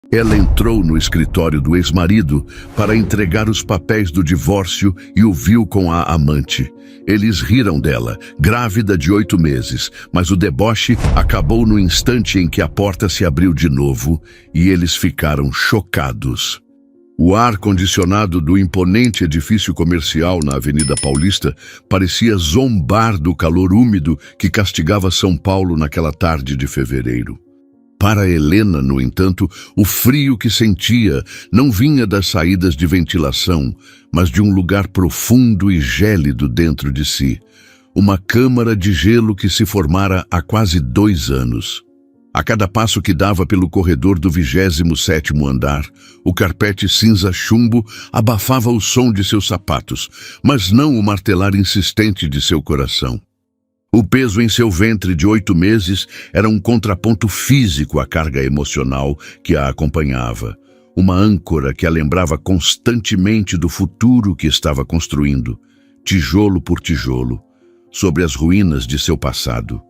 Ela entrou no escritório do ex-marido para entregar os papéis do divórcio e o viu com a amante. Eles riram dela, grávida de 8 meses, mas o deboche acabou no instante em que a porta se abriu de novo e eles ficaram chocados. O ar-condicionado do imponente edifício comercial na Avenida Paulista parecia zombar do calor úmido que castigava São Paulo naquela tarde de fevereiro. Para Helena, no entanto, o frio que sentia não vinha das saídas de ventilação, mas de um lugar profundo e gélido dentro de si. Uma câmara de gelo que se formara há quase 2 anos. A cada passo que dava pelo corredor do 27º andar, o carpete cinza chumbo abafava o som de seus sapatos, mas não o martelar insistente de seu coração. O peso em seu ventre de 8 meses era um contraponto físico à carga emocional que a acompanhava, uma âncora que a lembrava constantemente do futuro que estava construindo, tijolo por tijolo, sobre as ruínas de seu passado.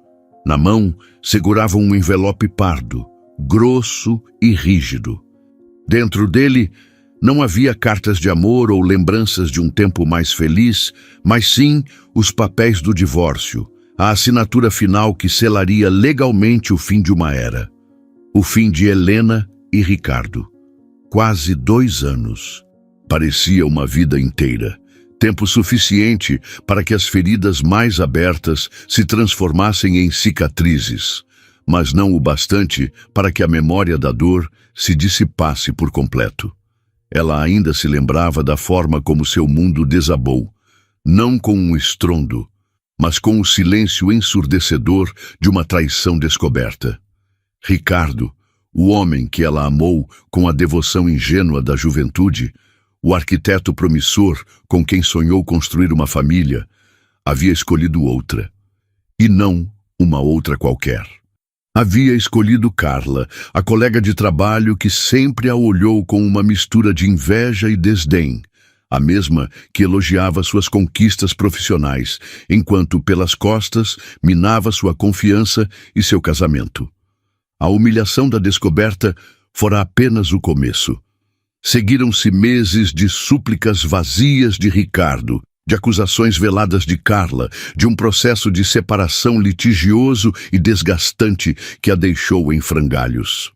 Na mão, segurava um envelope pardo, grosso e rígido. Dentro dele, não havia cartas de amor ou lembranças de um tempo mais feliz, mas sim os papéis do divórcio, a assinatura final que selaria legalmente o fim de uma era. O fim de Helena e Ricardo. Quase 2 anos. Parecia uma vida inteira. Tempo suficiente para que as feridas mais abertas se transformassem em cicatrizes, mas não o bastante para que a memória da dor se dissipasse por completo. Ela ainda se lembrava da forma como seu mundo desabou, não com um estrondo, mas com o silêncio ensurdecedor de uma traição descoberta. Ricardo, o homem que ela amou com a devoção ingênua da juventude, o arquiteto promissor com quem sonhou construir uma família, havia escolhido outra. E não uma outra qualquer. Havia escolhido Carla, a colega de trabalho que sempre a olhou com uma mistura de inveja e desdém, a mesma que elogiava suas conquistas profissionais, enquanto pelas costas minava sua confiança e seu casamento. A humilhação da descoberta fora apenas o começo. Seguiram-se meses de súplicas vazias de Ricardo, de acusações veladas de Carla, de um processo de separação litigioso e desgastante que a deixou em frangalhos.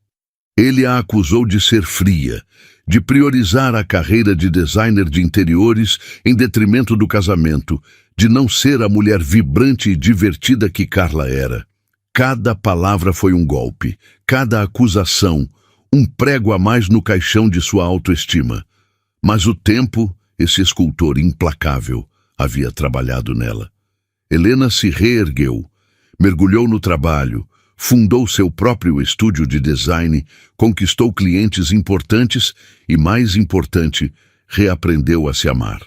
Ele a acusou de ser fria, de priorizar a carreira de designer de interiores em detrimento do casamento, de não ser a mulher vibrante e divertida que Carla era. Cada palavra foi um golpe, cada acusação, um prego a mais no caixão de sua autoestima. Mas o tempo, esse escultor implacável, havia trabalhado nela. Helena se reergueu, mergulhou no trabalho, fundou seu próprio estúdio de design, conquistou clientes importantes e, mais importante, reaprendeu a se amar.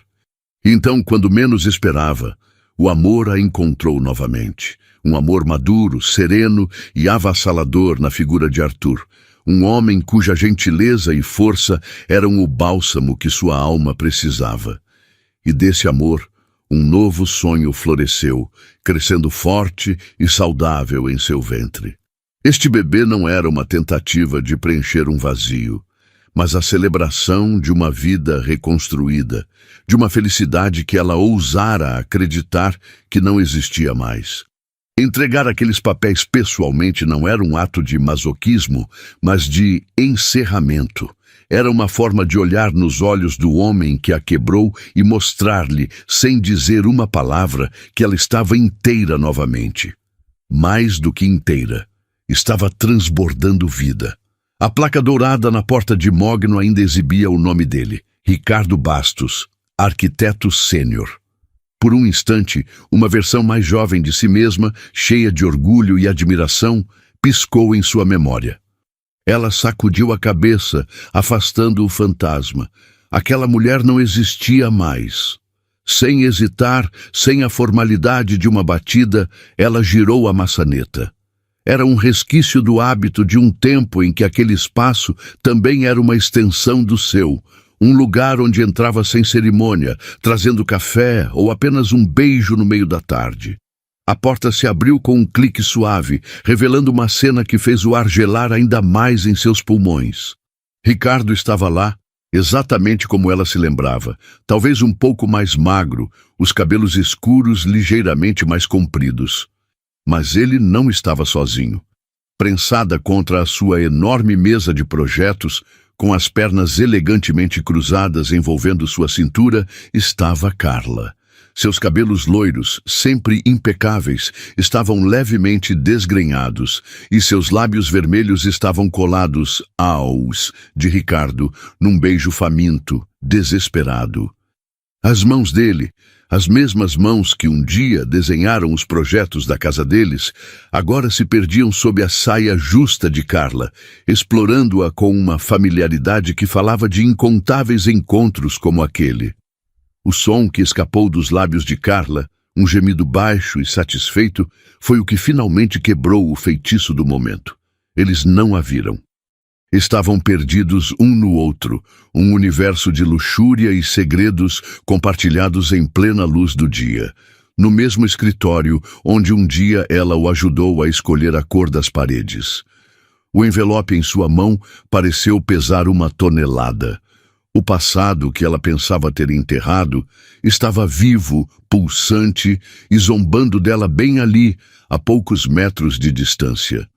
Então, quando menos esperava, o amor a encontrou novamente. Um amor maduro, sereno e avassalador na figura de Arthur, um homem cuja gentileza e força eram o bálsamo que sua alma precisava. E desse amor, um novo sonho floresceu, crescendo forte e saudável em seu ventre. Este bebê não era uma tentativa de preencher um vazio, mas a celebração de uma vida reconstruída, de uma felicidade que ela ousara acreditar que não existia mais. Entregar aqueles papéis pessoalmente não era um ato de masoquismo, mas de encerramento. Era uma forma de olhar nos olhos do homem que a quebrou e mostrar-lhe, sem dizer uma palavra, que ela estava inteira novamente. Mais do que inteira, estava transbordando vida. A placa dourada na porta de mogno ainda exibia o nome dele, Ricardo Bastos, arquiteto sênior. Por um instante, uma versão mais jovem de si mesma, cheia de orgulho e admiração, piscou em sua memória. Ela sacudiu a cabeça, afastando o fantasma. Aquela mulher não existia mais. Sem hesitar, sem a formalidade de uma batida, ela girou a maçaneta. Era um resquício do hábito de um tempo em que aquele espaço também era uma extensão do seu, um lugar onde entrava sem cerimônia, trazendo café ou apenas um beijo no meio da tarde. A porta se abriu com um clique suave, revelando uma cena que fez o ar gelar ainda mais em seus pulmões. Ricardo estava lá, exatamente como ela se lembrava, talvez um pouco mais magro, os cabelos escuros ligeiramente mais compridos. Mas ele não estava sozinho. Prensada contra a sua enorme mesa de projetos, com as pernas elegantemente cruzadas envolvendo sua cintura, estava Carla. Seus cabelos loiros, sempre impecáveis, estavam levemente desgrenhados e seus lábios vermelhos estavam colados aos de Ricardo num beijo faminto, desesperado. As mãos dele, as mesmas mãos que um dia desenharam os projetos da casa deles, agora se perdiam sob a saia justa de Carla, explorando-a com uma familiaridade que falava de incontáveis encontros como aquele. O som que escapou dos lábios de Carla, um gemido baixo e satisfeito, foi o que finalmente quebrou o feitiço do momento. Eles não a viram. Estavam perdidos um no outro, um universo de luxúria e segredos compartilhados em plena luz do dia, no mesmo escritório onde um dia ela o ajudou a escolher a cor das paredes. O envelope em sua mão pareceu pesar 1 tonelada. O passado que ela pensava ter enterrado estava vivo, pulsante e zombando dela bem ali, a poucos metros de distância.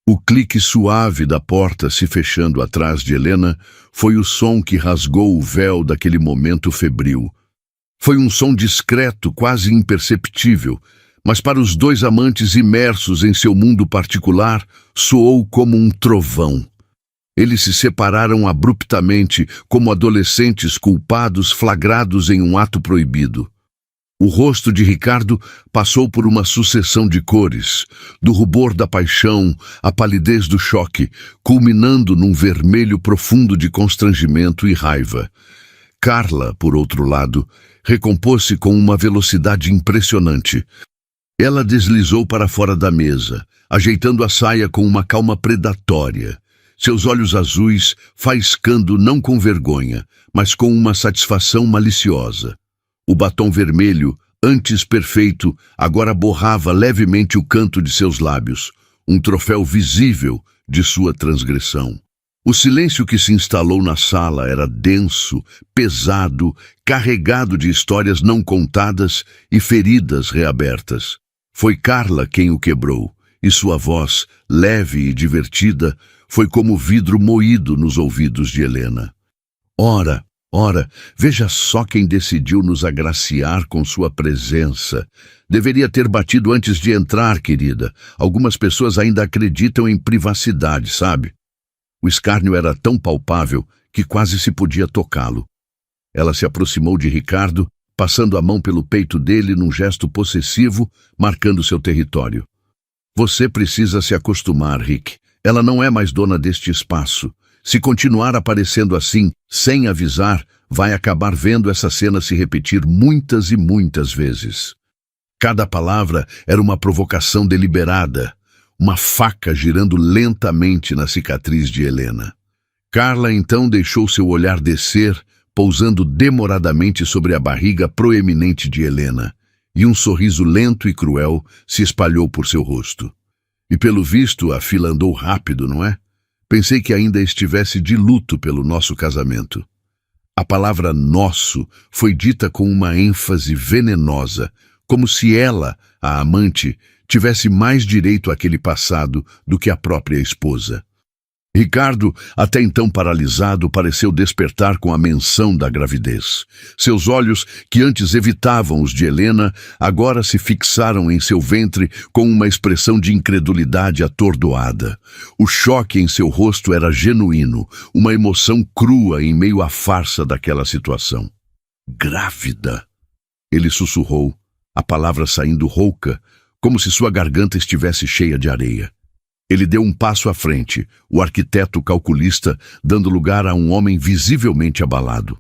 O clique suave da porta se fechando atrás de Helena foi o som que rasgou o véu daquele momento febril. Foi um som discreto, quase imperceptível, mas para os dois amantes imersos em seu mundo particular, soou como um trovão. Eles se separaram abruptamente, como adolescentes culpados flagrados em um ato proibido. O rosto de Ricardo passou por uma sucessão de cores, do rubor da paixão à palidez do choque, culminando num vermelho profundo de constrangimento e raiva. Carla, por outro lado, recompôs-se com uma velocidade impressionante. Ela deslizou para fora da mesa, ajeitando a saia com uma calma predatória. Seus olhos azuis faiscando não com vergonha, mas com uma satisfação maliciosa. O batom vermelho, antes perfeito, agora borrava levemente o canto de seus lábios, um troféu visível de sua transgressão. O silêncio que se instalou na sala era denso, pesado, carregado de histórias não contadas e feridas reabertas. Foi Carla quem o quebrou, e sua voz, leve e divertida, foi como vidro moído nos ouvidos de Helena. Ora, veja só quem decidiu nos agraciar com sua presença. Deveria ter batido antes de entrar, querida. Algumas pessoas ainda acreditam em privacidade, sabe? O escárnio era tão palpável que quase se podia tocá-lo. Ela se aproximou de Ricardo, passando a mão pelo peito dele num gesto possessivo, marcando seu território. Você precisa se acostumar, Rick. Ela não é mais dona deste espaço. Se continuar aparecendo assim, sem avisar, vai acabar vendo essa cena se repetir muitas e muitas vezes. Cada palavra era uma provocação deliberada, uma faca girando lentamente na cicatriz de Helena. Carla então deixou seu olhar descer, pousando demoradamente sobre a barriga proeminente de Helena, e um sorriso lento e cruel se espalhou por seu rosto. E pelo visto a fila andou rápido, não é? Pensei que ainda estivesse de luto pelo nosso casamento. A palavra nosso foi dita com uma ênfase venenosa, como se ela, a amante, tivesse mais direito àquele passado do que a própria esposa. Ricardo, até então paralisado, pareceu despertar com a menção da gravidez. Seus olhos, que antes evitavam os de Helena, agora se fixaram em seu ventre com uma expressão de incredulidade atordoada. O choque em seu rosto era genuíno, uma emoção crua em meio à farsa daquela situação. Grávida! Ele sussurrou, a palavra saindo rouca, como se sua garganta estivesse cheia de areia. Ele deu um passo à frente, o arquiteto calculista, dando lugar a um homem visivelmente abalado.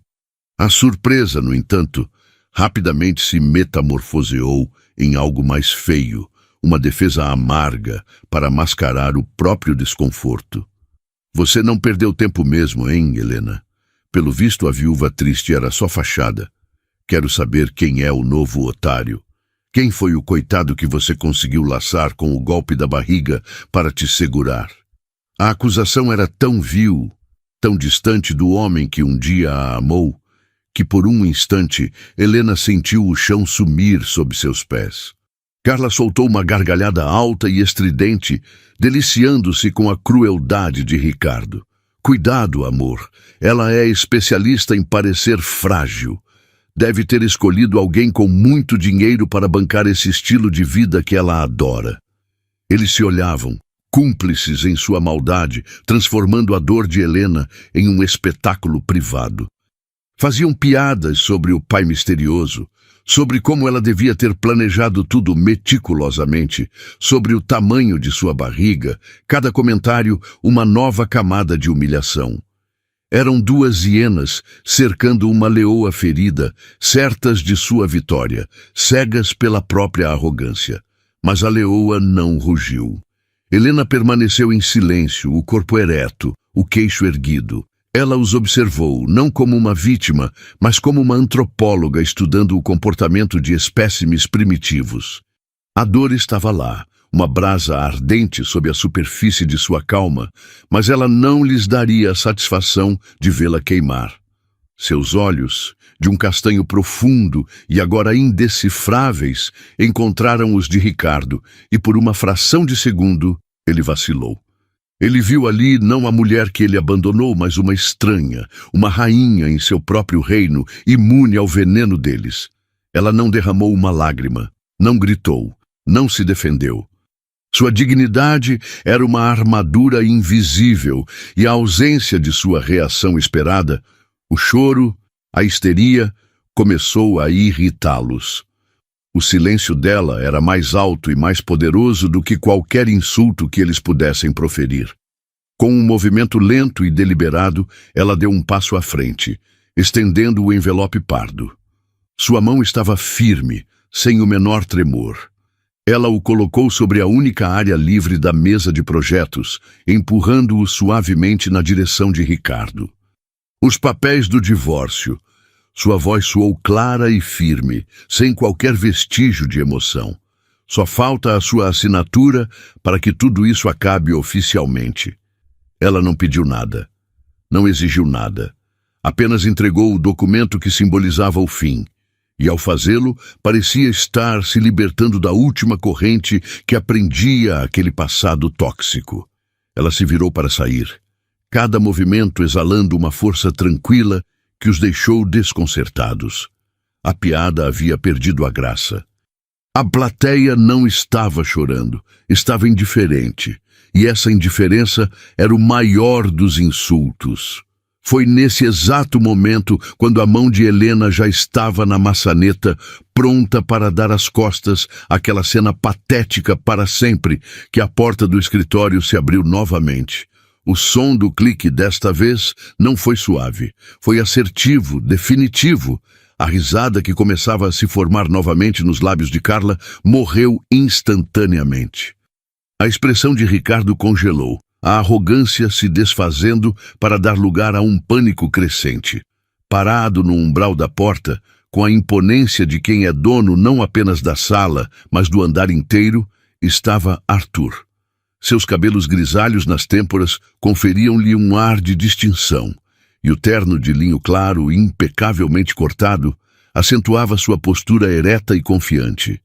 A surpresa, no entanto, rapidamente se metamorfoseou em algo mais feio, uma defesa amarga para mascarar o próprio desconforto. Você não perdeu tempo mesmo, hein, Helena? Pelo visto, a viúva triste era só fachada. Quero saber quem é o novo otário. Quem foi o coitado que você conseguiu laçar com o golpe da barriga para te segurar? A acusação era tão vil, tão distante do homem que um dia a amou, que por um instante Helena sentiu o chão sumir sob seus pés. Carla soltou uma gargalhada alta e estridente, deliciando-se com a crueldade de Ricardo. Cuidado, amor. Ela é especialista em parecer frágil. Deve ter escolhido alguém com muito dinheiro para bancar esse estilo de vida que ela adora. Eles se olhavam, cúmplices em sua maldade, transformando a dor de Helena em um espetáculo privado. Faziam piadas sobre o pai misterioso, sobre como ela devia ter planejado tudo meticulosamente, sobre o tamanho de sua barriga, cada comentário uma nova camada de humilhação. Eram duas hienas cercando uma leoa ferida, certas de sua vitória, cegas pela própria arrogância. Mas a leoa não rugiu. Helena permaneceu em silêncio, o corpo ereto, o queixo erguido. Ela os observou, não como uma vítima, mas como uma antropóloga estudando o comportamento de espécimes primitivos. A dor estava lá, uma brasa ardente sob a superfície de sua calma, mas ela não lhes daria a satisfação de vê-la queimar. Seus olhos, de um castanho profundo e agora indecifráveis, encontraram os de Ricardo, e por uma fração de segundo ele vacilou. Ele viu ali não a mulher que ele abandonou, mas uma estranha, uma rainha em seu próprio reino, imune ao veneno deles. Ela não derramou uma lágrima, não gritou, não se defendeu. Sua dignidade era uma armadura invisível, e a ausência de sua reação esperada, o choro, a histeria, começou a irritá-los. O silêncio dela era mais alto e mais poderoso do que qualquer insulto que eles pudessem proferir. Com um movimento lento e deliberado, ela deu um passo à frente, estendendo o envelope pardo. Sua mão estava firme, sem o menor tremor. Ela o colocou sobre a única área livre da mesa de projetos, empurrando-o suavemente na direção de Ricardo. Os papéis do divórcio. Sua voz soou clara e firme, sem qualquer vestígio de emoção. Só falta a sua assinatura para que tudo isso acabe oficialmente. Ela não pediu nada, não exigiu nada. Apenas entregou o documento que simbolizava o fim. E ao fazê-lo, parecia estar se libertando da última corrente que aprendia aquele passado tóxico. Ela se virou para sair, cada movimento exalando uma força tranquila que os deixou desconcertados. A piada havia perdido a graça. A plateia não estava chorando, estava indiferente, e essa indiferença era o maior dos insultos. Foi nesse exato momento, quando a mão de Helena já estava na maçaneta, pronta para dar as costas àquela cena patética para sempre, que a porta do escritório se abriu novamente. O som do clique desta vez não foi suave, foi assertivo, definitivo. A risada que começava a se formar novamente nos lábios de Carla morreu instantaneamente. A expressão de Ricardo congelou, a arrogância se desfazendo para dar lugar a um pânico crescente. Parado no umbral da porta, com a imponência de quem é dono não apenas da sala, mas do andar inteiro, estava Arthur. Seus cabelos grisalhos nas têmporas conferiam-lhe um ar de distinção, e o terno de linho claro, impecavelmente cortado, acentuava sua postura ereta e confiante.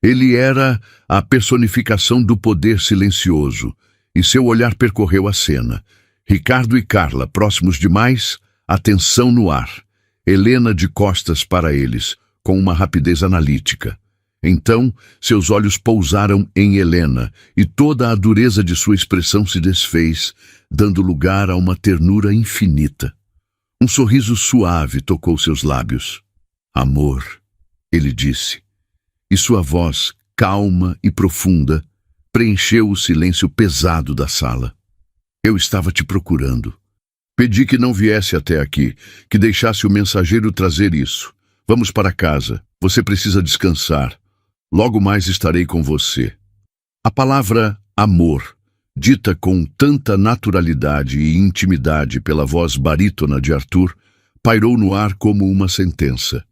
Ele era a personificação do poder silencioso, e seu olhar percorreu a cena. Ricardo e Carla, próximos demais, a tensão no ar. Helena de costas para eles, com uma rapidez analítica. Então, seus olhos pousaram em Helena, e toda a dureza de sua expressão se desfez, dando lugar a uma ternura infinita. Um sorriso suave tocou seus lábios. Amor, ele disse, e sua voz, calma e profunda, preencheu o silêncio pesado da sala. Eu estava te procurando. Pedi que não viesse até aqui, que deixasse o mensageiro trazer isso. Vamos para casa. Você precisa descansar. Logo mais estarei com você. A palavra amor, dita com tanta naturalidade e intimidade pela voz barítona de Arthur, pairou no ar como uma sentença.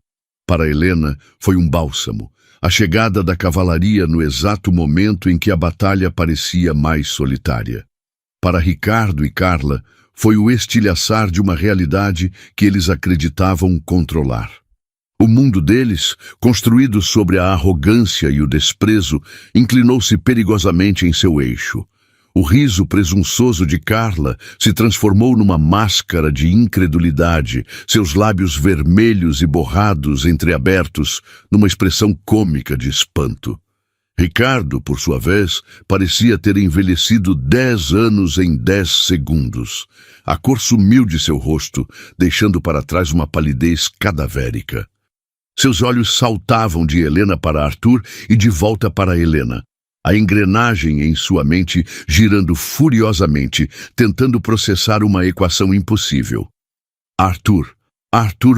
Para Helena, foi um bálsamo, a chegada da cavalaria no exato momento em que a batalha parecia mais solitária. Para Ricardo e Carla, foi o estilhaçar de uma realidade que eles acreditavam controlar. O mundo deles, construído sobre a arrogância e o desprezo, inclinou-se perigosamente em seu eixo. O riso presunçoso de Carla se transformou numa máscara de incredulidade, seus lábios vermelhos e borrados entreabertos, numa expressão cômica de espanto. Ricardo, por sua vez, parecia ter envelhecido 10 anos em 10 segundos. A cor sumiu de seu rosto, deixando para trás uma palidez cadavérica. Seus olhos saltavam de Helena para Arthur e de volta para Helena. A engrenagem em sua mente girando furiosamente, tentando processar uma equação impossível. Arthur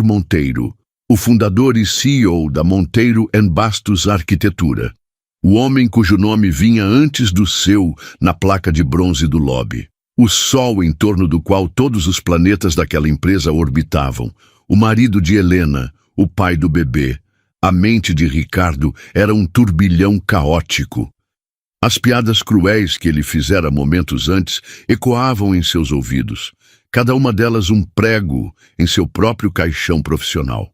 Monteiro, o fundador e CEO da Monteiro & Bastos Arquitetura. O homem cujo nome vinha antes do seu na placa de bronze do lobby. O sol em torno do qual todos os planetas daquela empresa orbitavam. O marido de Helena, o pai do bebê. A mente de Ricardo era um turbilhão caótico. As piadas cruéis que ele fizera momentos antes ecoavam em seus ouvidos, cada uma delas um prego em seu próprio caixão profissional.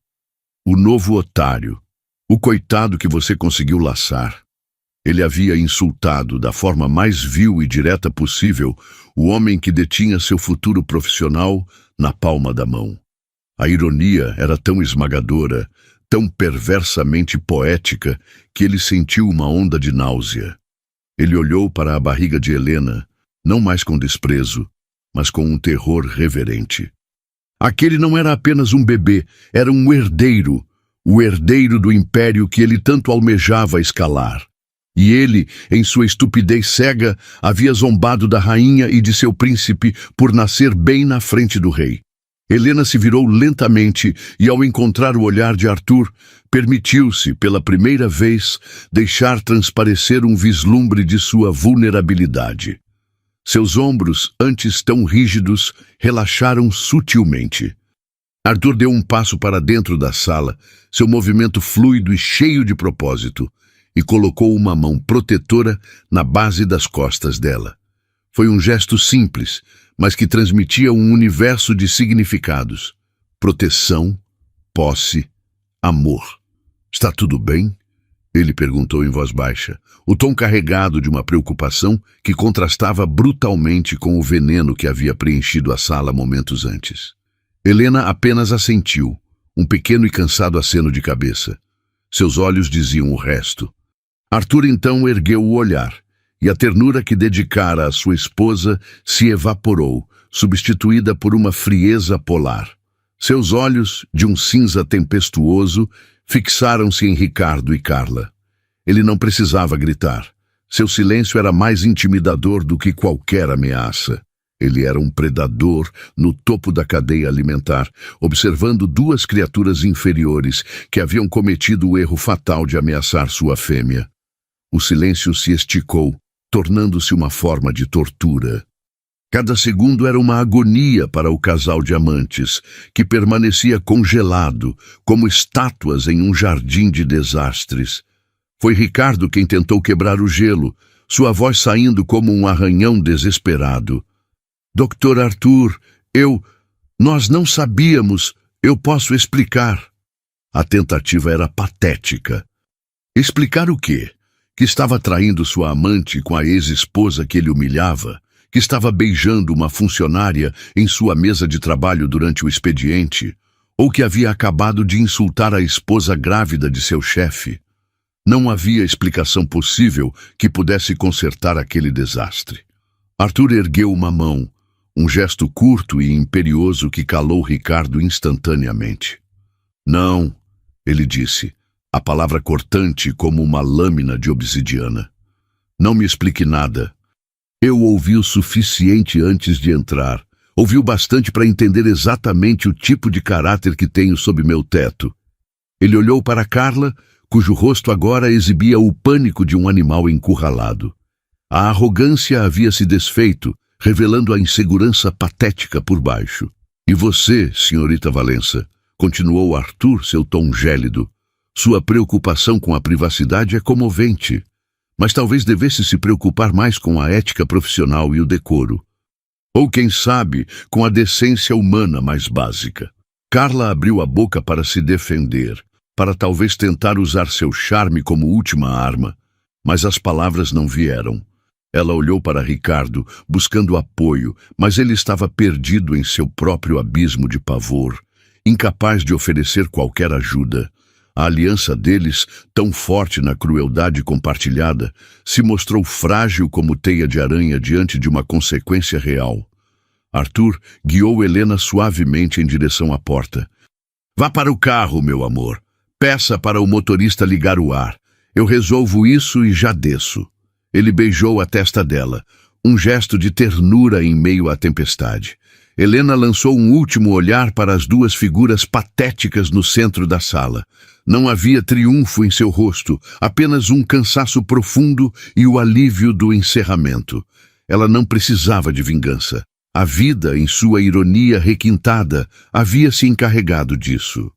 O novo otário, o coitado que você conseguiu laçar. Ele havia insultado da forma mais vil e direta possível o homem que detinha seu futuro profissional na palma da mão. A ironia era tão esmagadora, tão perversamente poética, que ele sentiu uma onda de náusea. Ele olhou para a barriga de Helena, não mais com desprezo, mas com um terror reverente. Aquele não era apenas um bebê, era um herdeiro, o herdeiro do império que ele tanto almejava escalar. E ele, em sua estupidez cega, havia zombado da rainha e de seu príncipe por nascer bem na frente do rei. Helena se virou lentamente e, ao encontrar o olhar de Arthur, permitiu-se, pela primeira vez, deixar transparecer um vislumbre de sua vulnerabilidade. Seus ombros, antes tão rígidos, relaxaram sutilmente. Arthur deu um passo para dentro da sala, seu movimento fluido e cheio de propósito, e colocou uma mão protetora na base das costas dela. Foi um gesto simples, mas que transmitia um universo de significados. Proteção, posse, amor. Está tudo bem? Ele perguntou em voz baixa, o tom carregado de uma preocupação que contrastava brutalmente com o veneno que havia preenchido a sala momentos antes. Helena apenas assentiu, um pequeno e cansado aceno de cabeça. Seus olhos diziam o resto. Arthur então ergueu o olhar, e a ternura que dedicara à sua esposa se evaporou, substituída por uma frieza polar. Seus olhos, de um cinza tempestuoso, fixaram-se em Ricardo e Carla. Ele não precisava gritar. Seu silêncio era mais intimidador do que qualquer ameaça. Ele era um predador no topo da cadeia alimentar, observando duas criaturas inferiores que haviam cometido o erro fatal de ameaçar sua fêmea. O silêncio se esticou, tornando-se uma forma de tortura. Cada segundo era uma agonia para o casal de amantes, que permanecia congelado, como estátuas em um jardim de desastres. Foi Ricardo quem tentou quebrar o gelo, sua voz saindo como um arranhão desesperado. Dr. Arthur, nós não sabíamos, eu posso explicar. A tentativa era patética. Explicar o quê? Que estava traindo sua amante com a ex-esposa que ele humilhava, que estava beijando uma funcionária em sua mesa de trabalho durante o expediente, ou que havia acabado de insultar a esposa grávida de seu chefe. Não havia explicação possível que pudesse consertar aquele desastre. Arthur ergueu uma mão, um gesto curto e imperioso que calou Ricardo instantaneamente. Não, ele disse, a palavra cortante como uma lâmina de obsidiana. Não me explique nada. Eu ouvi o suficiente antes de entrar. Ouvi o bastante para entender exatamente o tipo de caráter que tenho sob meu teto. Ele olhou para Carla, cujo rosto agora exibia o pânico de um animal encurralado. A arrogância havia se desfeito, revelando a insegurança patética por baixo. E você, senhorita Valença, continuou Arthur, seu tom gélido. Sua preocupação com a privacidade é comovente, mas talvez devesse se preocupar mais com a ética profissional e o decoro. Ou quem sabe, com a decência humana mais básica. Carla abriu a boca para se defender, para talvez tentar usar seu charme como última arma, mas as palavras não vieram. Ela olhou para Ricardo, buscando apoio, mas ele estava perdido em seu próprio abismo de pavor, incapaz de oferecer qualquer ajuda. A aliança deles, tão forte na crueldade compartilhada, se mostrou frágil como teia de aranha diante de uma consequência real. Arthur guiou Helena suavemente em direção à porta. "Vá para o carro, meu amor. Peça para o motorista ligar o ar. Eu resolvo isso e já desço." Ele beijou a testa dela, um gesto de ternura em meio à tempestade. Helena lançou um último olhar para as duas figuras patéticas no centro da sala. Não havia triunfo em seu rosto, apenas um cansaço profundo e o alívio do encerramento. Ela não precisava de vingança. A vida, em sua ironia requintada, havia se encarregado disso.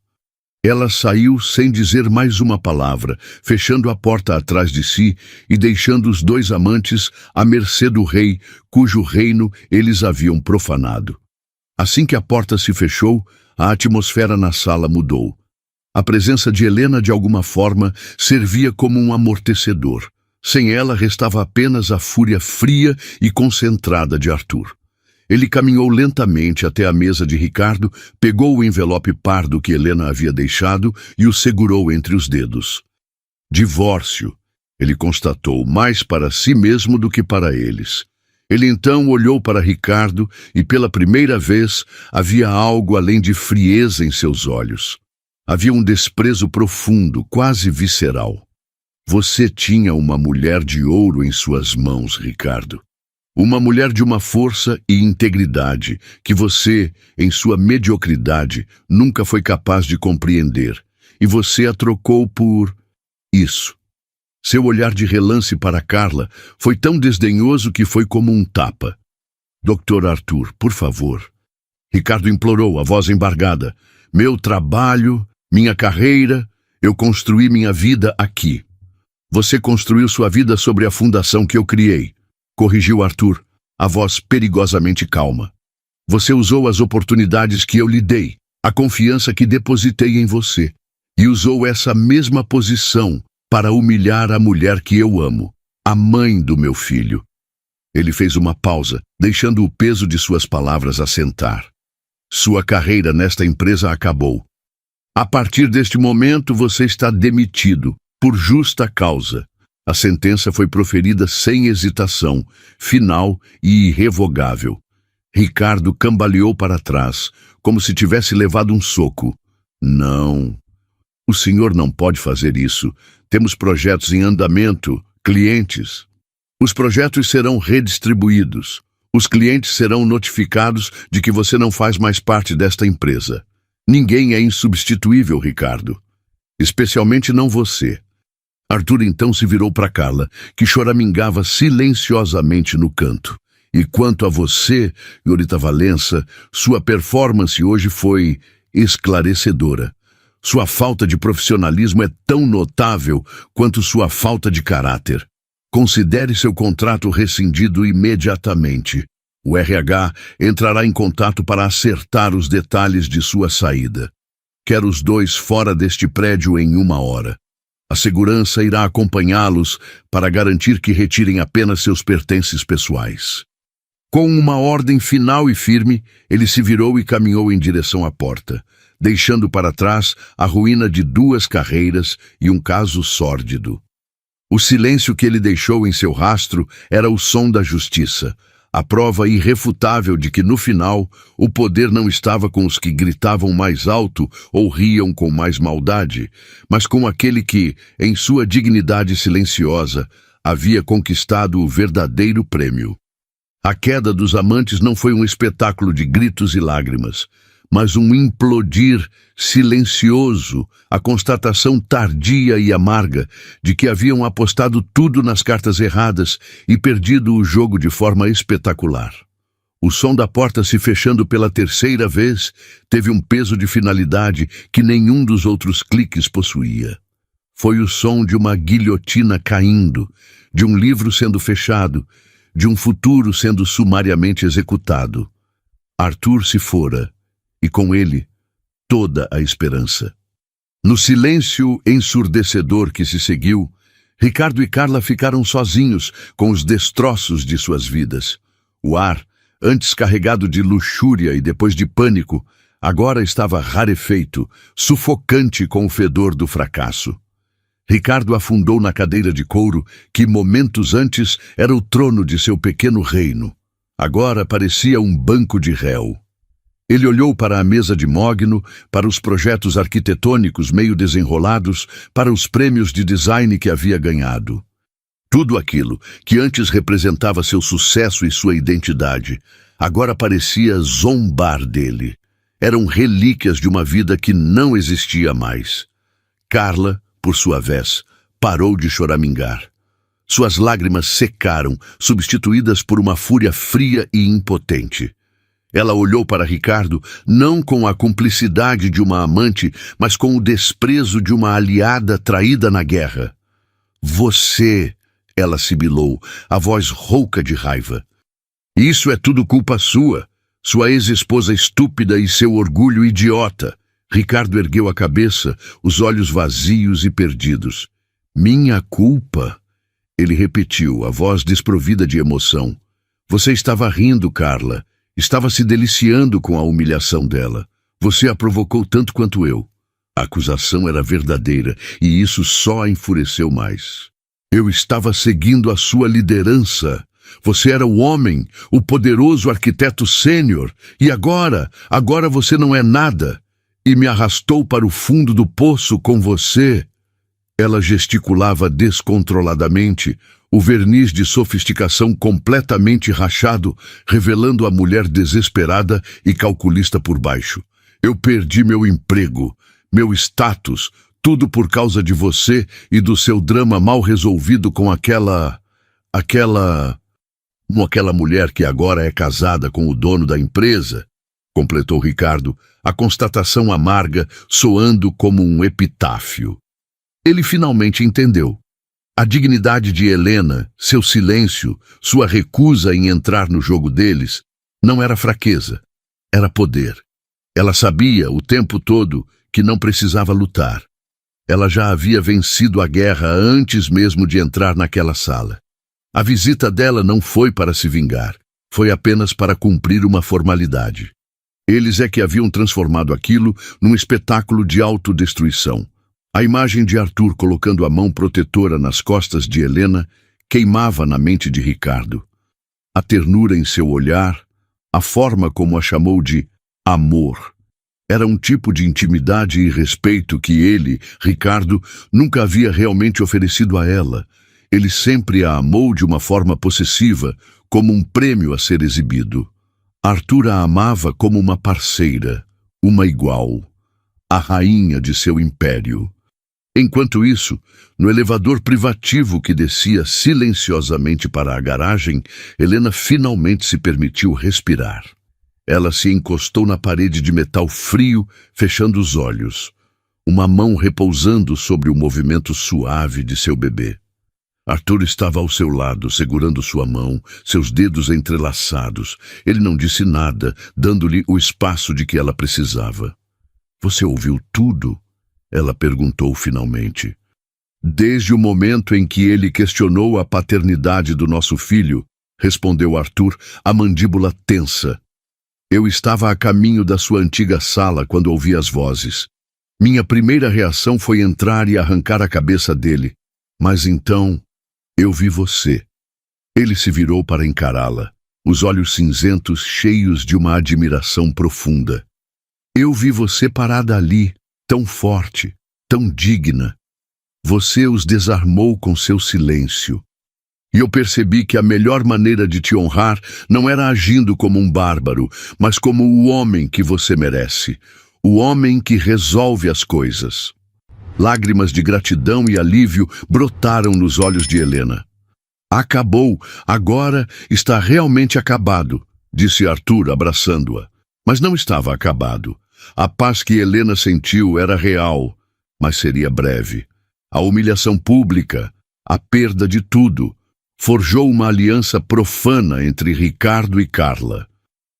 Ela saiu sem dizer mais uma palavra, fechando a porta atrás de si e deixando os dois amantes à mercê do rei, cujo reino eles haviam profanado. Assim que a porta se fechou, a atmosfera na sala mudou. A presença de Helena, de alguma forma, servia como um amortecedor. Sem ela, restava apenas a fúria fria e concentrada de Arthur. Ele caminhou lentamente até a mesa de Ricardo, pegou o envelope pardo que Helena havia deixado e o segurou entre os dedos. Divórcio, ele constatou, mais para si mesmo do que para eles. Ele então olhou para Ricardo e, pela primeira vez, havia algo além de frieza em seus olhos. Havia um desprezo profundo, quase visceral. "Você tinha uma mulher de ouro em suas mãos, Ricardo. Uma mulher de uma força e integridade que você, em sua mediocridade, nunca foi capaz de compreender. E você a trocou por isso." Seu olhar de relance para Carla foi tão desdenhoso que foi como um tapa. "Dr. Arthur, por favor." Ricardo implorou, a voz embargada. "Meu trabalho, minha carreira, eu construí minha vida aqui. Você construiu sua vida sobre a fundação que eu criei." Corrigiu Arthur, a voz perigosamente calma. "Você usou as oportunidades que eu lhe dei, a confiança que depositei em você, e usou essa mesma posição para humilhar a mulher que eu amo, a mãe do meu filho." Ele fez uma pausa, deixando o peso de suas palavras assentar. "Sua carreira nesta empresa acabou. A partir deste momento você está demitido, por justa causa." A sentença foi proferida sem hesitação, final e irrevogável. Ricardo cambaleou para trás, como se tivesse levado um soco. "Não. O senhor não pode fazer isso. Temos projetos em andamento, clientes. Os projetos serão redistribuídos. Os clientes serão notificados de que você não faz mais parte desta empresa. Ninguém é insubstituível, Ricardo. Especialmente não você." Arthur então se virou para Carla, que choramingava silenciosamente no canto. "E quanto a você, Yorita Valença, sua performance hoje foi esclarecedora. Sua falta de profissionalismo é tão notável quanto sua falta de caráter. Considere seu contrato rescindido imediatamente. O RH entrará em contato para acertar os detalhes de sua saída. Quero os dois fora deste prédio em 1 hora. A segurança irá acompanhá-los para garantir que retirem apenas seus pertences pessoais." Com uma ordem final e firme, ele se virou e caminhou em direção à porta, deixando para trás a ruína de 2 carreiras e um caso sórdido. O silêncio que ele deixou em seu rastro era o som da justiça, a prova irrefutável de que, no final, o poder não estava com os que gritavam mais alto ou riam com mais maldade, mas com aquele que, em sua dignidade silenciosa, havia conquistado o verdadeiro prêmio. A queda dos amantes não foi um espetáculo de gritos e lágrimas, mas um implodir silencioso, a constatação tardia e amarga de que haviam apostado tudo nas cartas erradas e perdido o jogo de forma espetacular. O som da porta se fechando pela 3ª vez teve um peso de finalidade que nenhum dos outros cliques possuía. Foi o som de uma guilhotina caindo, de um livro sendo fechado, de um futuro sendo sumariamente executado. Arthur se fora, e com ele, toda a esperança. No silêncio ensurdecedor que se seguiu, Ricardo e Carla ficaram sozinhos com os destroços de suas vidas. O ar, antes carregado de luxúria e depois de pânico, agora estava rarefeito, sufocante com o fedor do fracasso. Ricardo afundou na cadeira de couro que momentos antes era o trono de seu pequeno reino. Agora parecia um banco de réu. Ele olhou para a mesa de mogno, para os projetos arquitetônicos meio desenrolados, para os prêmios de design que havia ganhado. Tudo aquilo que antes representava seu sucesso e sua identidade, agora parecia zombar dele. Eram relíquias de uma vida que não existia mais. Carla, por sua vez, parou de choramingar. Suas lágrimas secaram, substituídas por uma fúria fria e impotente. Ela olhou para Ricardo, não com a cumplicidade de uma amante, mas com o desprezo de uma aliada traída na guerra. Você, ela sibilou, a voz rouca de raiva. Isso é tudo culpa sua, sua ex-esposa estúpida e seu orgulho idiota. Ricardo ergueu a cabeça, os olhos vazios e perdidos. Minha culpa? Ele repetiu, a voz desprovida de emoção. Você estava rindo, Carla. Estava se deliciando com a humilhação dela. Você a provocou tanto quanto eu. A acusação era verdadeira, e isso só a enfureceu mais. Eu estava seguindo a sua liderança. Você era o homem, o poderoso arquiteto sênior, e agora você não é nada. E me arrastou para o fundo do poço com você. Ela gesticulava descontroladamente, o verniz de sofisticação completamente rachado, revelando a mulher desesperada e calculista por baixo. Eu perdi meu emprego, meu status, tudo por causa de você e do seu drama mal resolvido com aquela mulher que agora é casada com o dono da empresa, completou Ricardo, a constatação amarga soando como um epitáfio. Ele finalmente entendeu. A dignidade de Helena, seu silêncio, sua recusa em entrar no jogo deles, não era fraqueza, era poder. Ela sabia o tempo todo que não precisava lutar. Ela já havia vencido a guerra antes mesmo de entrar naquela sala. A visita dela não foi para se vingar, foi apenas para cumprir uma formalidade. Eles é que haviam transformado aquilo num espetáculo de autodestruição. A imagem de Arthur colocando a mão protetora nas costas de Helena queimava na mente de Ricardo. A ternura em seu olhar, a forma como a chamou de amor, era um tipo de intimidade e respeito que ele, Ricardo, nunca havia realmente oferecido a ela. Ele sempre a amou de uma forma possessiva, como um prêmio a ser exibido. Arthur a amava como uma parceira, uma igual, a rainha de seu império. Enquanto isso, no elevador privativo que descia silenciosamente para a garagem, Helena finalmente se permitiu respirar. Ela se encostou na parede de metal frio, fechando os olhos, uma mão repousando sobre o movimento suave de seu bebê. Arthur estava ao seu lado, segurando sua mão, seus dedos entrelaçados. Ele não disse nada, dando-lhe o espaço de que ela precisava. Você ouviu tudo? Ela perguntou finalmente. Desde o momento em que ele questionou a paternidade do nosso filho, respondeu Arthur, a mandíbula tensa. Eu estava a caminho da sua antiga sala quando ouvi as vozes. Minha primeira reação foi entrar e arrancar a cabeça dele. Mas então, eu vi você. Ele se virou para encará-la, os olhos cinzentos cheios de uma admiração profunda. Eu vi você parada ali, tão forte, tão digna. Você os desarmou com seu silêncio. E eu percebi que a melhor maneira de te honrar não era agindo como um bárbaro, mas como o homem que você merece, o homem que resolve as coisas. Lágrimas de gratidão e alívio brotaram nos olhos de Helena. Acabou, agora está realmente acabado, disse Arthur abraçando-a. Mas não estava acabado. A paz que Helena sentiu era real, mas seria breve. A humilhação pública, a perda de tudo, forjou uma aliança profana entre Ricardo e Carla.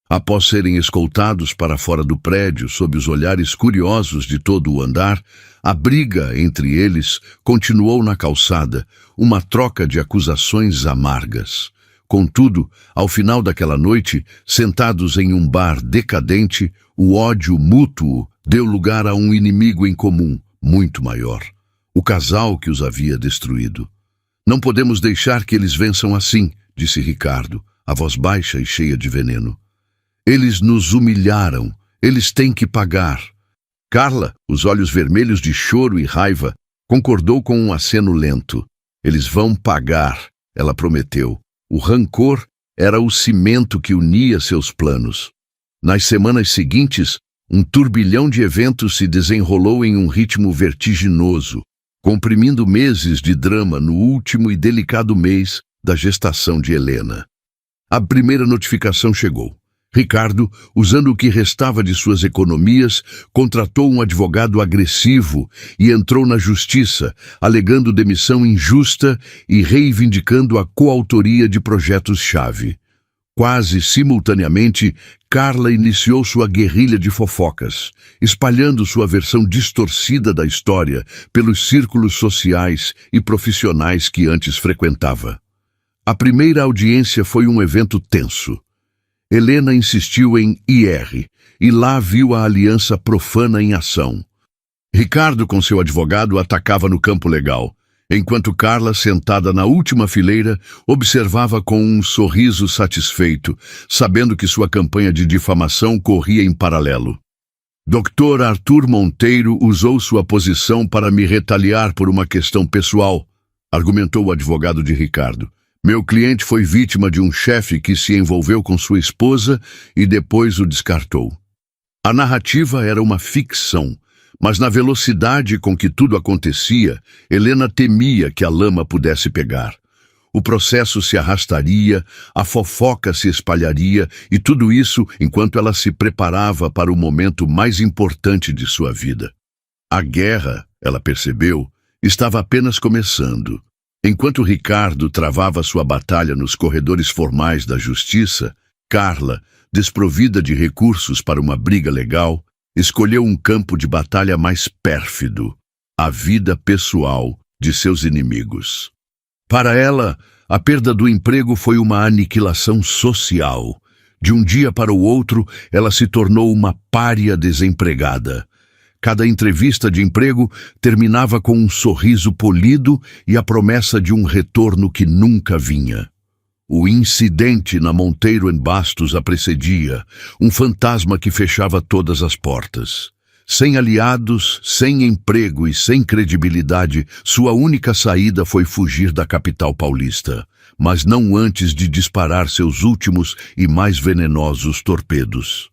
Após serem escoltados para fora do prédio sob os olhares curiosos de todo o andar, a briga entre eles continuou na calçada, uma troca de acusações amargas. Contudo, ao final daquela noite, sentados em um bar decadente, o ódio mútuo deu lugar a um inimigo em comum, muito maior: o casal que os havia destruído. Não podemos deixar que eles vençam assim, disse Ricardo, a voz baixa e cheia de veneno. Eles nos humilharam, eles têm que pagar. Carla, os olhos vermelhos de choro e raiva, concordou com um aceno lento. Eles vão pagar, ela prometeu. O rancor era o cimento que unia seus planos. Nas semanas seguintes, um turbilhão de eventos se desenrolou em um ritmo vertiginoso, comprimindo meses de drama no último e delicado mês da gestação de Helena. A primeira notificação chegou. Ricardo, usando o que restava de suas economias, contratou um advogado agressivo e entrou na justiça, alegando demissão injusta e reivindicando a coautoria de projetos-chave. Quase simultaneamente, Carla iniciou sua guerrilha de fofocas, espalhando sua versão distorcida da história pelos círculos sociais e profissionais que antes frequentava. A primeira audiência foi um evento tenso. Helena insistiu em IR, e lá viu a aliança profana em ação. Ricardo, com seu advogado, atacava no campo legal, enquanto Carla, sentada na última fileira, observava com um sorriso satisfeito, sabendo que sua campanha de difamação corria em paralelo. Dr. Arthur Monteiro usou sua posição para me retaliar por uma questão pessoal, argumentou o advogado de Ricardo. Meu cliente foi vítima de um chefe que se envolveu com sua esposa e depois o descartou. A narrativa era uma ficção, mas na velocidade com que tudo acontecia, Helena temia que a lama pudesse pegar. O processo se arrastaria, a fofoca se espalharia e tudo isso enquanto ela se preparava para o momento mais importante de sua vida. A guerra, ela percebeu, estava apenas começando. Enquanto Ricardo travava sua batalha nos corredores formais da justiça, Carla, desprovida de recursos para uma briga legal, escolheu um campo de batalha mais pérfido: a vida pessoal de seus inimigos. Para ela, a perda do emprego foi uma aniquilação social. De um dia para o outro, ela se tornou uma pária desempregada. Cada entrevista de emprego terminava com um sorriso polido e a promessa de um retorno que nunca vinha. O incidente na Monteiro em Bastos a precedia, um fantasma que fechava todas as portas. Sem aliados, sem emprego e sem credibilidade, sua única saída foi fugir da capital paulista, mas não antes de disparar seus últimos e mais venenosos torpedos.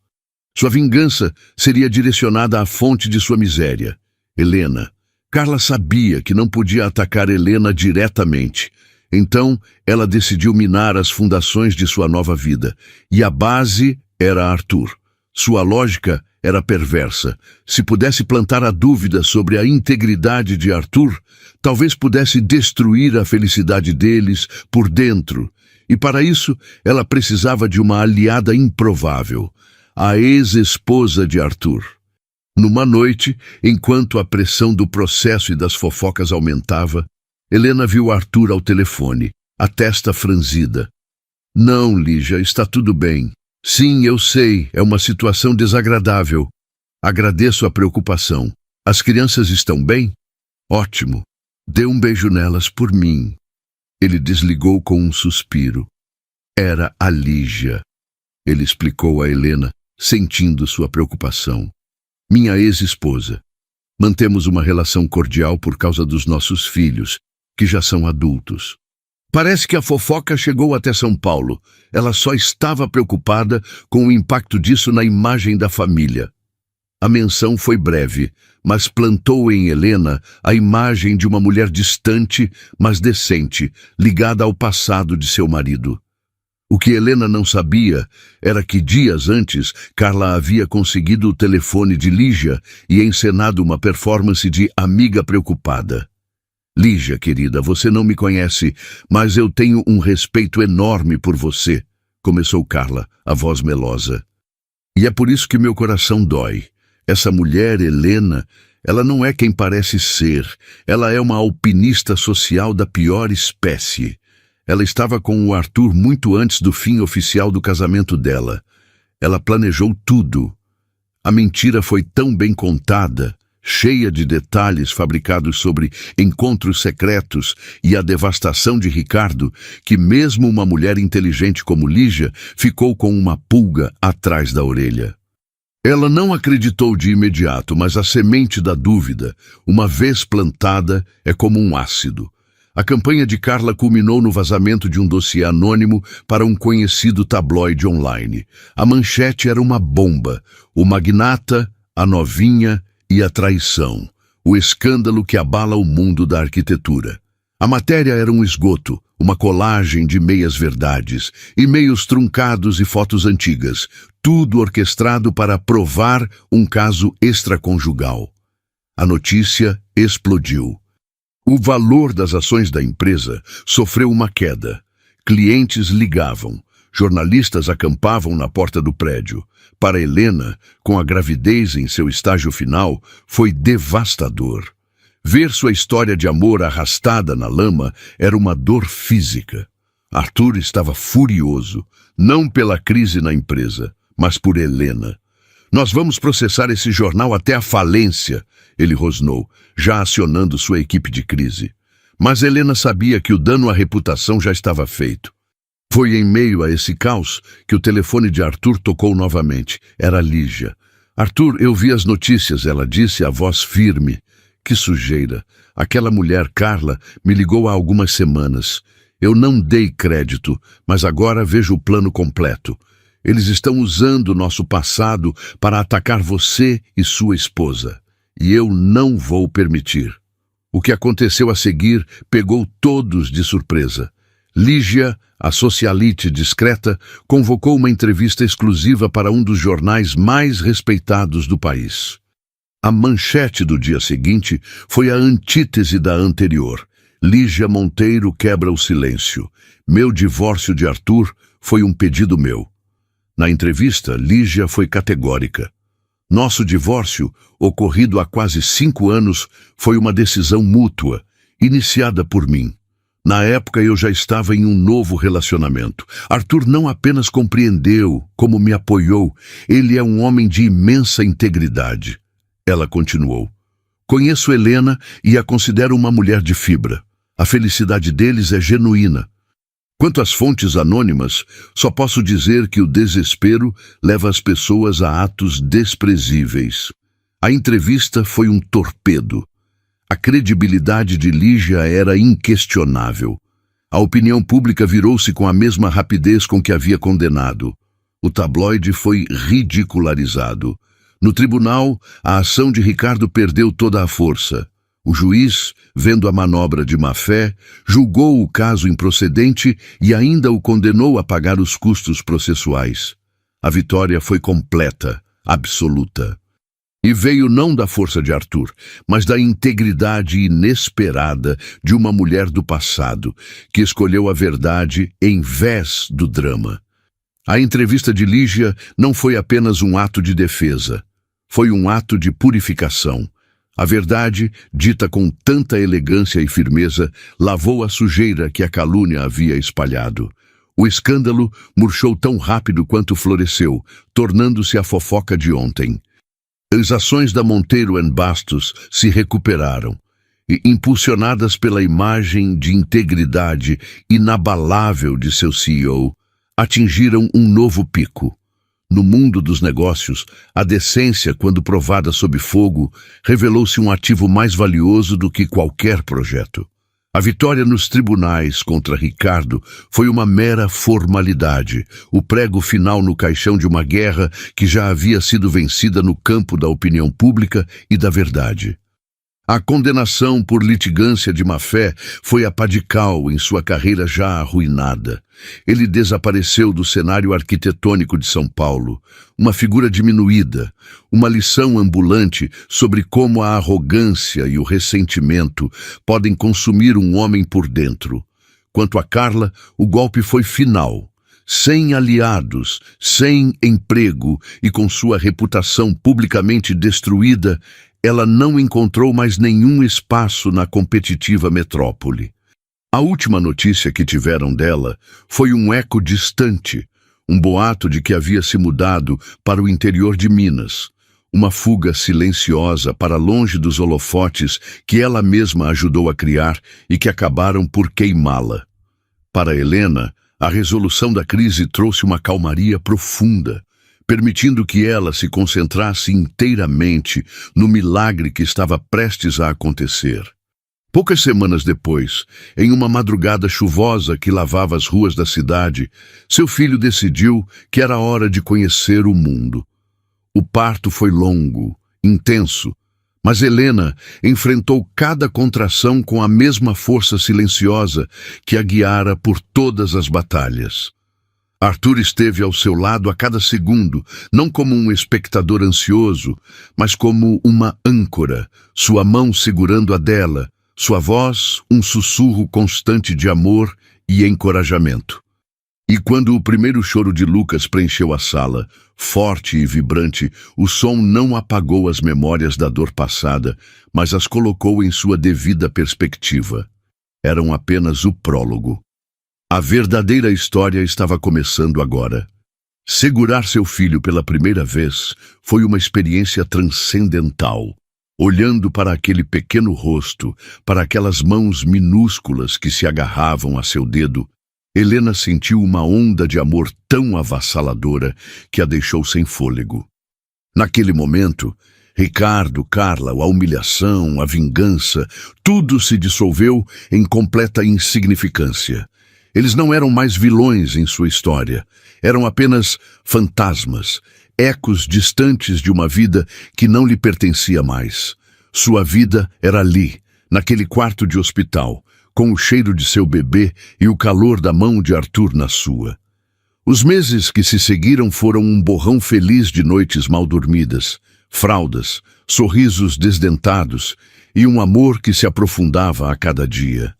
Sua vingança seria direcionada à fonte de sua miséria, Helena. Carla sabia que não podia atacar Helena diretamente. Então, ela decidiu minar as fundações de sua nova vida. E a base era Arthur. Sua lógica era perversa. Se pudesse plantar a dúvida sobre a integridade de Arthur, talvez pudesse destruir a felicidade deles por dentro. E para isso, ela precisava de uma aliada improvável: a ex-esposa de Arthur. Numa noite, enquanto a pressão do processo e das fofocas aumentava, Helena viu Arthur ao telefone, a testa franzida. Não, Lígia, está tudo bem. Sim, eu sei, é uma situação desagradável. Agradeço a preocupação. As crianças estão bem? Ótimo. Dê um beijo nelas por mim. Ele desligou com um suspiro. Era a Lígia. Ele explicou a Helena, sentindo sua preocupação. Minha ex-esposa. Mantemos uma relação cordial por causa dos nossos filhos, que já são adultos. Parece que a fofoca chegou até São Paulo. Ela só estava preocupada com o impacto disso na imagem da família. A menção foi breve, mas plantou em Helena a imagem de uma mulher distante, mas decente, ligada ao passado de seu marido. O que Helena não sabia era que dias antes, Carla havia conseguido o telefone de Lígia e encenado uma performance de amiga preocupada. Lígia, querida, você não me conhece, mas eu tenho um respeito enorme por você, começou Carla, a voz melosa. E é por isso que meu coração dói. Essa mulher, Helena, ela não é quem parece ser. Ela é uma alpinista social da pior espécie. Ela estava com o Arthur muito antes do fim oficial do casamento dela. Ela planejou tudo. A mentira foi tão bem contada, cheia de detalhes fabricados sobre encontros secretos e a devastação de Ricardo, que mesmo uma mulher inteligente como Lígia ficou com uma pulga atrás da orelha. Ela não acreditou de imediato, mas a semente da dúvida, uma vez plantada, é como um ácido. A campanha de Carla culminou no vazamento de um dossiê anônimo para um conhecido tabloide online. A manchete era uma bomba: o magnata, a novinha e a traição. O escândalo que abala o mundo da arquitetura. A matéria era um esgoto, uma colagem de meias-verdades, e-mails truncados e fotos antigas, tudo orquestrado para provar um caso extraconjugal. A notícia explodiu. O valor das ações da empresa sofreu uma queda. Clientes ligavam, jornalistas acampavam na porta do prédio. Para Helena, com a gravidez em seu estágio final, foi devastador. Ver sua história de amor arrastada na lama era uma dor física. Arthur estava furioso, não pela crise na empresa, mas por Helena. Nós vamos processar esse jornal até a falência, ele rosnou, já acionando sua equipe de crise. Mas Helena sabia que o dano à reputação já estava feito. Foi em meio a esse caos que o telefone de Arthur tocou novamente. Era Lígia. Arthur, eu vi as notícias, ela disse, a voz firme. Que sujeira. Aquela mulher, Carla, me ligou há algumas semanas. Eu não dei crédito, mas agora vejo o plano completo. Eles estão usando o nosso passado para atacar você e sua esposa. E eu não vou permitir. O que aconteceu a seguir pegou todos de surpresa. Lígia, a socialite discreta, convocou uma entrevista exclusiva para um dos jornais mais respeitados do país. A manchete do dia seguinte foi a antítese da anterior. Lígia Monteiro quebra o silêncio. Meu divórcio de Arthur foi um pedido meu. Na entrevista, Lígia foi categórica. Nosso divórcio, ocorrido há quase 5 anos, foi uma decisão mútua, iniciada por mim. Na época eu já estava em um novo relacionamento. Arthur não apenas compreendeu, como me apoiou, ele é um homem de imensa integridade. Ela continuou. Conheço Helena e a considero uma mulher de fibra. A felicidade deles é genuína. Quanto às fontes anônimas, só posso dizer que o desespero leva as pessoas a atos desprezíveis. A entrevista foi um torpedo. A credibilidade de Lígia era inquestionável. A opinião pública virou-se com a mesma rapidez com que havia condenado. O tabloide foi ridicularizado. No tribunal, a ação de Ricardo perdeu toda a força. O juiz, vendo a manobra de má-fé, julgou o caso improcedente e ainda o condenou a pagar os custos processuais. A vitória foi completa, absoluta. E veio não da força de Arthur, mas da integridade inesperada de uma mulher do passado, que escolheu a verdade em vez do drama. A entrevista de Lígia não foi apenas um ato de defesa, foi um ato de purificação. A verdade, dita com tanta elegância e firmeza, lavou a sujeira que a calúnia havia espalhado. O escândalo murchou tão rápido quanto floresceu, tornando-se a fofoca de ontem. As ações da Monteiro & Bastos se recuperaram e, impulsionadas pela imagem de integridade inabalável de seu CEO, atingiram um novo pico. No mundo dos negócios, a decência, quando provada sob fogo, revelou-se um ativo mais valioso do que qualquer projeto. A vitória nos tribunais contra Ricardo foi uma mera formalidade, o prego final no caixão de uma guerra que já havia sido vencida no campo da opinião pública e da verdade. A condenação por litigância de má-fé foi a pá de cal em sua carreira já arruinada. Ele desapareceu do cenário arquitetônico de São Paulo, uma figura diminuída, uma lição ambulante sobre como a arrogância e o ressentimento podem consumir um homem por dentro. Quanto a Carla, o golpe foi final. Sem aliados, sem emprego e com sua reputação publicamente destruída, ela não encontrou mais nenhum espaço na competitiva metrópole. A última notícia que tiveram dela foi um eco distante, um boato de que havia se mudado para o interior de Minas, uma fuga silenciosa para longe dos holofotes que ela mesma ajudou a criar e que acabaram por queimá-la. Para Helena, a resolução da crise trouxe uma calmaria profunda, permitindo que ela se concentrasse inteiramente no milagre que estava prestes a acontecer. Poucas semanas depois, em uma madrugada chuvosa que lavava as ruas da cidade, seu filho decidiu que era hora de conhecer o mundo. O parto foi longo, intenso, mas Helena enfrentou cada contração com a mesma força silenciosa que a guiara por todas as batalhas. Arthur esteve ao seu lado a cada segundo, não como um espectador ansioso, mas como uma âncora, sua mão segurando a dela, sua voz um sussurro constante de amor e encorajamento. E quando o primeiro choro de Lucas preencheu a sala, forte e vibrante, o som não apagou as memórias da dor passada, mas as colocou em sua devida perspectiva. Eram apenas o prólogo. A verdadeira história estava começando agora. Segurar seu filho pela primeira vez foi uma experiência transcendental. Olhando para aquele pequeno rosto, para aquelas mãos minúsculas que se agarravam a seu dedo, Helena sentiu uma onda de amor tão avassaladora que a deixou sem fôlego. Naquele momento, Ricardo, Carla, a humilhação, a vingança, tudo se dissolveu em completa insignificância. Eles não eram mais vilões em sua história, eram apenas fantasmas, ecos distantes de uma vida que não lhe pertencia mais. Sua vida era ali, naquele quarto de hospital, com o cheiro de seu bebê e o calor da mão de Arthur na sua. Os meses que se seguiram foram um borrão feliz de noites mal dormidas, fraldas, sorrisos desdentados e um amor que se aprofundava a cada dia.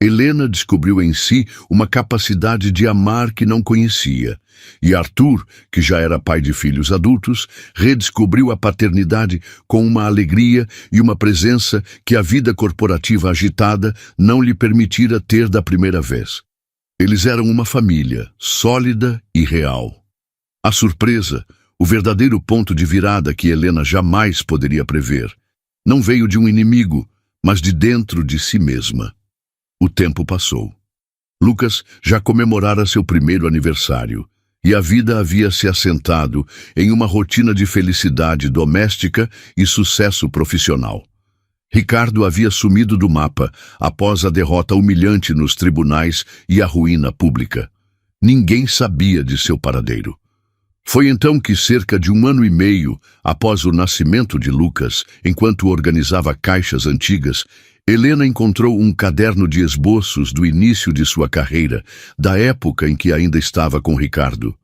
Helena descobriu em si uma capacidade de amar que não conhecia, e Arthur, que já era pai de filhos adultos, redescobriu a paternidade com uma alegria e uma presença que a vida corporativa agitada não lhe permitira ter da primeira vez. Eles eram uma família, sólida e real. A surpresa, o verdadeiro ponto de virada que Helena jamais poderia prever, não veio de um inimigo, mas de dentro de si mesma. O tempo passou. Lucas já comemorara seu primeiro aniversário, e a vida havia se assentado em uma rotina de felicidade doméstica e sucesso profissional. Ricardo havia sumido do mapa após a derrota humilhante nos tribunais e a ruína pública. Ninguém sabia de seu paradeiro. Foi então que, cerca de 1 ano e meio após o nascimento de Lucas, enquanto organizava caixas antigas, Helena encontrou um caderno de esboços do início de sua carreira, da época em que ainda estava com Ricardo.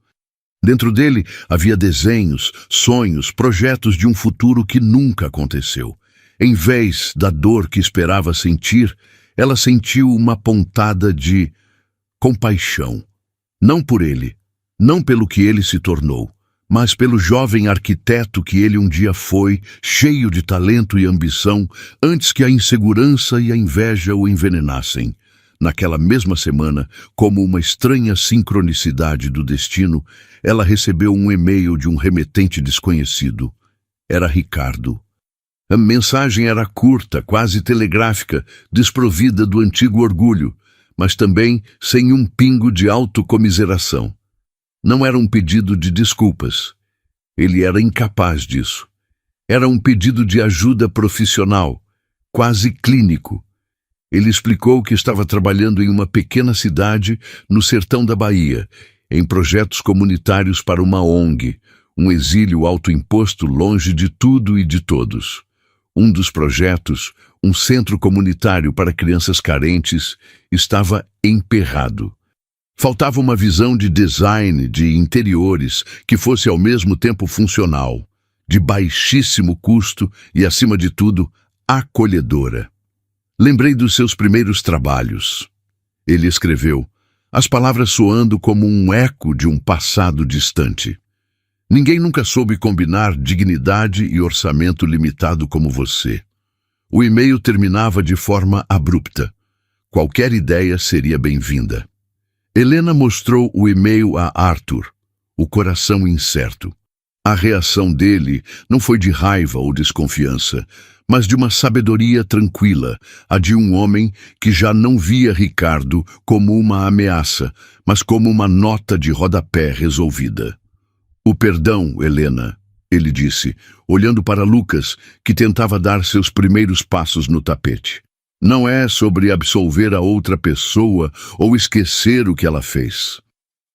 Dentro dele havia desenhos, sonhos, projetos de um futuro que nunca aconteceu. Em vez da dor que esperava sentir, ela sentiu uma pontada de compaixão. Não por ele, não pelo que ele se tornou, mas pelo jovem arquiteto que ele um dia foi, cheio de talento e ambição, antes que a insegurança e a inveja o envenenassem. Naquela mesma semana, como uma estranha sincronicidade do destino, ela recebeu um e-mail de um remetente desconhecido. Era Ricardo. A mensagem era curta, quase telegráfica, desprovida do antigo orgulho, mas também sem um pingo de autocomiseração. Não era um pedido de desculpas. Ele era incapaz disso. Era um pedido de ajuda profissional, quase clínico. Ele explicou que estava trabalhando em uma pequena cidade no sertão da Bahia, em projetos comunitários para uma ONG, um exílio autoimposto longe de tudo e de todos. Um dos projetos, um centro comunitário para crianças carentes, estava emperrado. Faltava uma visão de design de interiores que fosse ao mesmo tempo funcional, de baixíssimo custo e, acima de tudo, acolhedora. Lembrei dos seus primeiros trabalhos. Ele escreveu, as palavras soando como um eco de um passado distante. Ninguém nunca soube combinar dignidade e orçamento limitado como você. O e-mail terminava de forma abrupta. Qualquer ideia seria bem-vinda. Helena mostrou o e-mail a Arthur, o coração incerto. A reação dele não foi de raiva ou desconfiança, mas de uma sabedoria tranquila, a de um homem que já não via Ricardo como uma ameaça, mas como uma nota de rodapé resolvida. O perdão, Helena, ele disse, olhando para Lucas, que tentava dar seus primeiros passos no tapete. Não é sobre absolver a outra pessoa ou esquecer o que ela fez.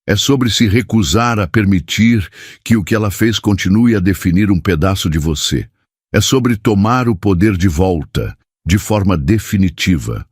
É sobre se recusar a permitir que o que ela fez continue a definir um pedaço de você. É sobre tomar o poder de volta, de forma definitiva.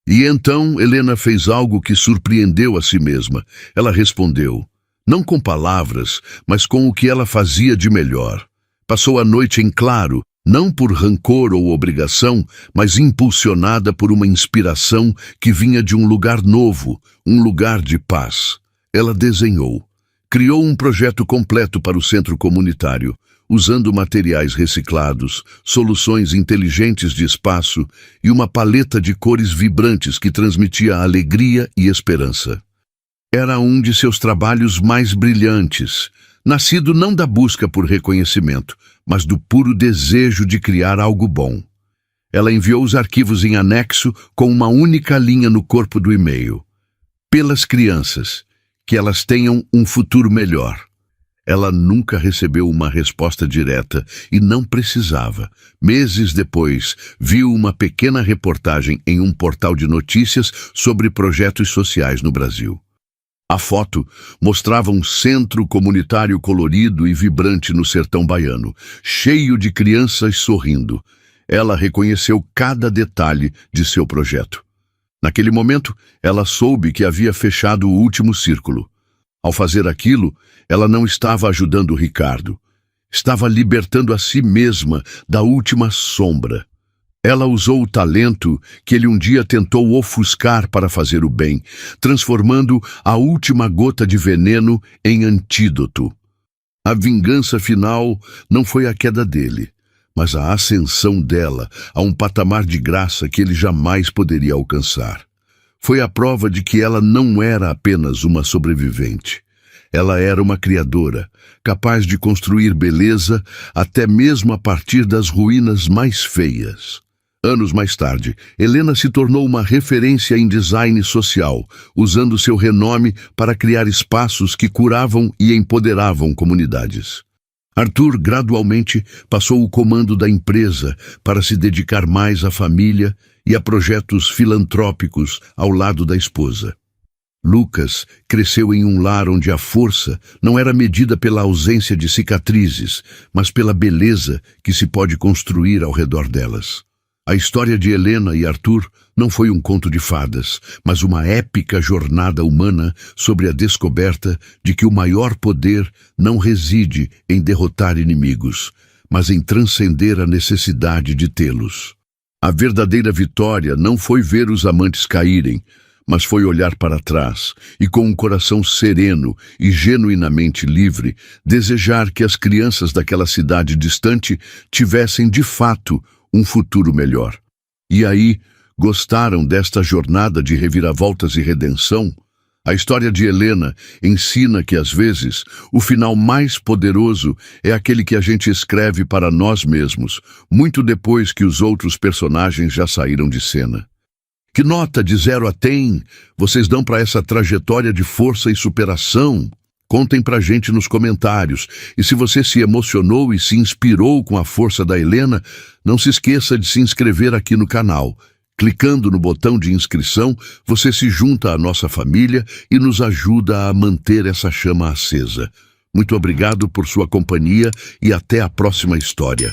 E então Helena fez algo que surpreendeu a si mesma. Ela respondeu, não com palavras, mas com o que ela fazia de melhor. Passou a noite em claro, não por rancor ou obrigação, mas impulsionada por uma inspiração que vinha de um lugar novo, um lugar de paz. Ela desenhou, criou um projeto completo para o centro comunitário, usando materiais reciclados, soluções inteligentes de espaço e uma paleta de cores vibrantes que transmitia alegria e esperança. Era um de seus trabalhos mais brilhantes, nascido não da busca por reconhecimento, mas do puro desejo de criar algo bom. Ela enviou os arquivos em anexo com uma única linha no corpo do e-mail. Pelas crianças, que elas tenham um futuro melhor. Ela nunca recebeu uma resposta direta e não precisava. Meses depois, viu uma pequena reportagem em um portal de notícias sobre projetos sociais no Brasil. A foto mostrava um centro comunitário colorido e vibrante no sertão baiano, cheio de crianças sorrindo. Ela reconheceu cada detalhe de seu projeto. Naquele momento, ela soube que havia fechado o último círculo. Ao fazer aquilo, ela não estava ajudando Ricardo. Estava libertando a si mesma da última sombra. Ela usou o talento que ele um dia tentou ofuscar para fazer o bem, transformando a última gota de veneno em antídoto. A vingança final não foi a queda dele, mas a ascensão dela a um patamar de graça que ele jamais poderia alcançar. Foi a prova de que ela não era apenas uma sobrevivente. Ela era uma criadora, capaz de construir beleza até mesmo a partir das ruínas mais feias. Anos mais tarde, Helena se tornou uma referência em design social, usando seu renome para criar espaços que curavam e empoderavam comunidades. Arthur gradualmente passou o comando da empresa para se dedicar mais à família e a projetos filantrópicos ao lado da esposa. Lucas cresceu em um lar onde a força não era medida pela ausência de cicatrizes, mas pela beleza que se pode construir ao redor delas. A história de Helena e Arthur não foi um conto de fadas, mas uma épica jornada humana sobre a descoberta de que o maior poder não reside em derrotar inimigos, mas em transcender a necessidade de tê-los. A verdadeira vitória não foi ver os amantes caírem, mas foi olhar para trás e, com um coração sereno e genuinamente livre, desejar que as crianças daquela cidade distante tivessem de fato um futuro melhor. E aí, gostaram desta jornada de reviravoltas e redenção? A história de Helena ensina que, às vezes, o final mais poderoso é aquele que a gente escreve para nós mesmos, muito depois que os outros personagens já saíram de cena. Que nota de 0 a 10 vocês dão para essa trajetória de força e superação? Contem pra gente nos comentários. E se você se emocionou e se inspirou com a força da Helena, não se esqueça de se inscrever aqui no canal. Clicando no botão de inscrição, você se junta à nossa família e nos ajuda a manter essa chama acesa. Muito obrigado por sua companhia e até a próxima história.